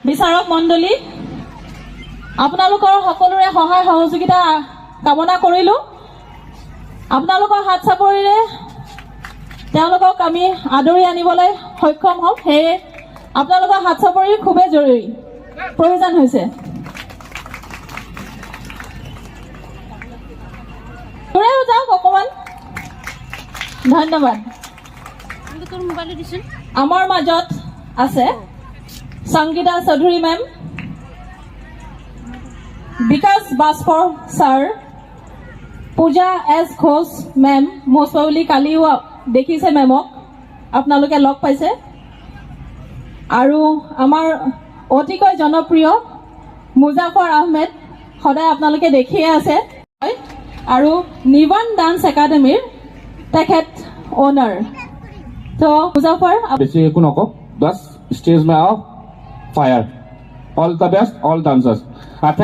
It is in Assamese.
বিচাৰক মণ্ডলী আপোনালোকৰ সকলোৰে সহায় সহযোগিতা কামনা কৰিলোঁ আপোনালোকৰ হাত চাপৰিৰে তেওঁলোকক আমি আদৰি আনিবলৈ সক্ষম হ'ম সেয়ে আপোনালোকৰ হাত চাপৰি খুবেই জৰুৰী প্ৰয়োজন হৈছে ঘূৰাই যাওক অকণমান ধন্যবাদ আমাৰ মাজত আছে সংগীতা চৌধুৰী মেম বিকাশ বাস্কৰ ছাৰ পূজা S Ghosh ma'am most probably কালিও দেখিছে মেমক আপোনালোকে লগ পাইছে আৰু আমাৰ অতিকৈ জনপ্ৰিয় মুজাফৰ আহমেদ সদায় আপোনালোকে দেখিয়ে আছে আৰু নিৱান ডান্স একাডেমীৰ তেখেত ओनर तो मुजफ्फर बेसिक একো নকওঁ बस स्टेज में आओ fire all the best all dancers thank